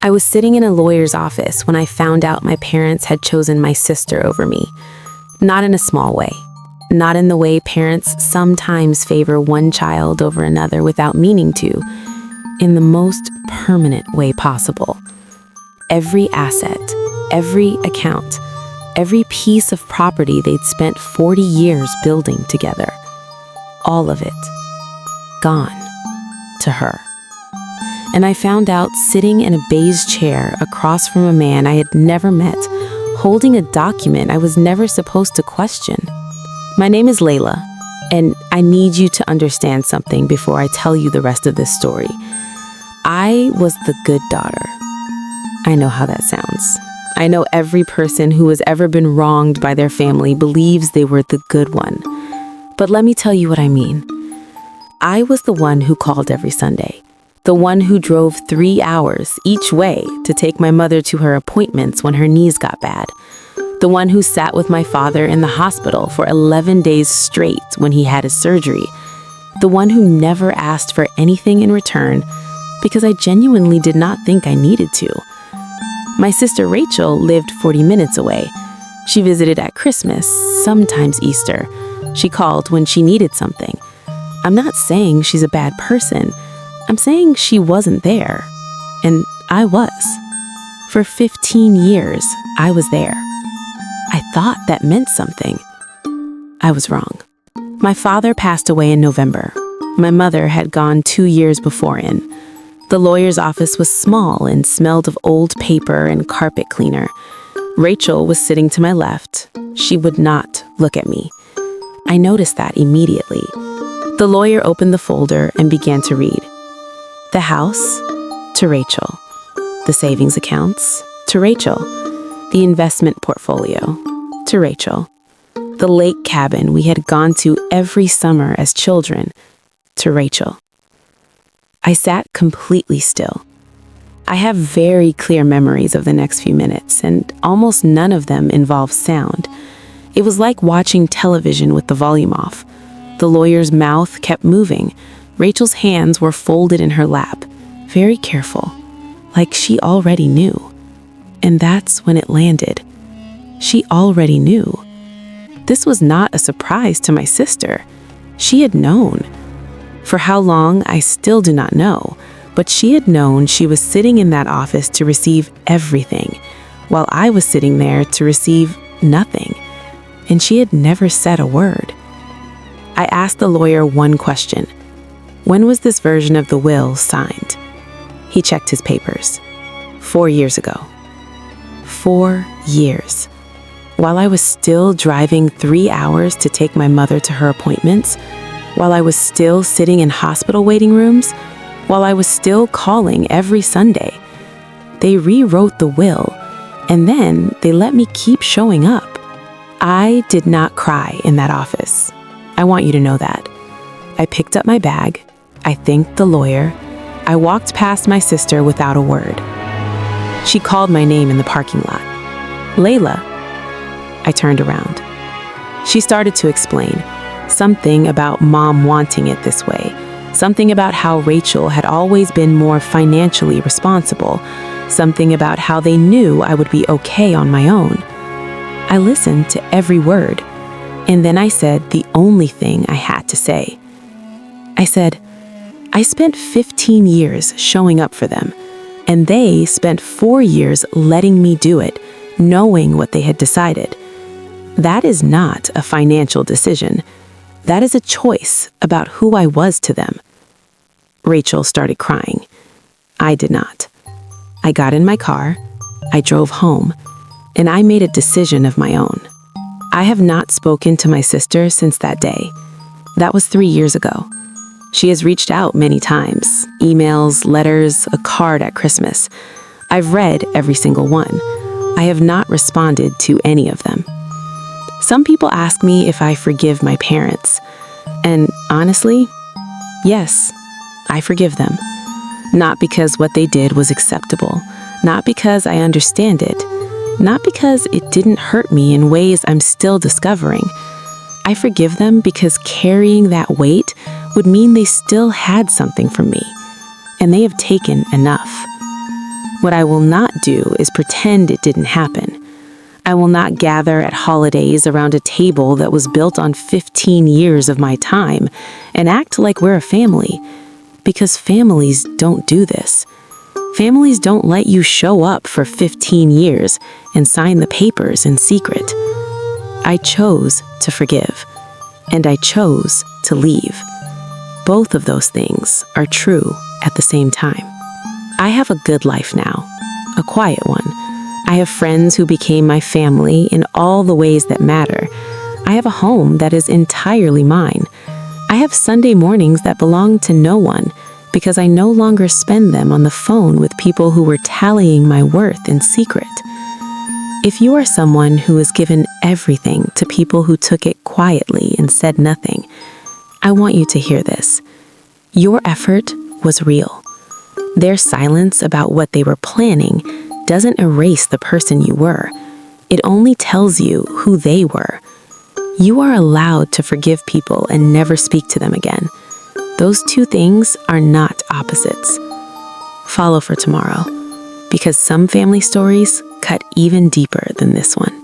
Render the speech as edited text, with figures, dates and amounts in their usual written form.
I was sitting in a lawyer's office when I found out my parents had chosen my sister over me. Not in a small way. Not in the way parents sometimes favor one child over another without meaning to. In the most permanent way possible. Every asset, every account, every piece of property they'd spent 40 years building together. All of it. Gone. To her. And I found out sitting in a beige chair across from a man I had never met, holding a document I was never supposed to question. My name is Layla, and I need you to understand something before I tell you the rest of this story. I was the good daughter. I know how that sounds. I know every person who has ever been wronged by their family believes they were the good one. But let me tell you what I mean. I was the one who called every Sunday. The one who drove 3 hours each way to take my mother to her appointments when her knees got bad. The one who sat with my father in the hospital for 11 days straight when he had his surgery. The one who never asked for anything in return because I genuinely did not think I needed to. My sister Rachel lived 40 minutes away. She visited at Christmas, sometimes Easter. She called when she needed something. I'm not saying she's a bad person. I'm saying she wasn't there. And I was. For 15 years, I was there. I thought that meant something. I was wrong. My father passed away in November. My mother had gone 2 years beforehand. The lawyer's office was small and smelled of old paper and carpet cleaner. Rachel was sitting to my left. She would not look at me. I noticed that immediately. The lawyer opened the folder and began to read. The house, to Rachel. The savings accounts, to Rachel. The investment portfolio, to Rachel. The lake cabin we had gone to every summer as children, to Rachel. I sat completely still. I have very clear memories of the next few minutes, and almost none of them involve sound. It was like watching television with the volume off. The lawyer's mouth kept moving. Rachel's hands were folded in her lap, very careful, like she already knew. And that's when it landed. She already knew. This was not a surprise to my sister. She had known. For how long, I still do not know, but she had known she was sitting in that office to receive everything, while I was sitting there to receive nothing. And she had never said a word. I asked the lawyer one question. When was this version of the will signed? He checked his papers. 4 years ago. 4 years. While I was still driving 3 hours to take my mother to her appointments, while I was still sitting in hospital waiting rooms, while I was still calling every Sunday. They rewrote the will, and then they let me keep showing up. I did not cry in that office. I want you to know that. I picked up my bag. I thanked the lawyer. I walked past my sister without a word. She called my name in the parking lot. Layla. I turned around. She started to explain. Something about Mom wanting it this way. Something about how Rachel had always been more financially responsible. Something about how they knew I would be okay on my own. I listened to every word. And then I said the only thing I had to say. I said, I spent 15 years showing up for them, and they spent 4 years letting me do it, knowing what they had decided. That is not a financial decision. That is a choice about who I was to them. Rachel started crying. I did not. I got in my car, I drove home, and I made a decision of my own. I have not spoken to my sister since that day. That was 3 years ago. She has reached out many times, emails, letters, a card at Christmas. I've read every single one. I have not responded to any of them. Some people ask me if I forgive my parents. And honestly, yes, I forgive them. Not because what they did was acceptable, not because I understand it, not because it didn't hurt me in ways I'm still discovering. I forgive them because carrying that weight would mean they still had something from me, and they have taken enough. What I will not do is pretend it didn't happen. I will not gather at holidays around a table that was built on 15 years of my time and act like we're a family, because families don't do this. Families don't let you show up for 15 years and sign the papers in secret. I chose to forgive, and I chose to leave. Both of those things are true at the same time. I have a good life now, a quiet one. I have friends who became my family in all the ways that matter. I have a home that is entirely mine. I have Sunday mornings that belong to no one because I no longer spend them on the phone with people who were tallying my worth in secret. If you are someone who has given everything to people who took it quietly and said nothing, I want you to hear this. Your effort was real. Their silence about what they were planning doesn't erase the person you were. It only tells you who they were. You are allowed to forgive people and never speak to them again. Those two things are not opposites. Follow for tomorrow, because some family stories cut even deeper than this one.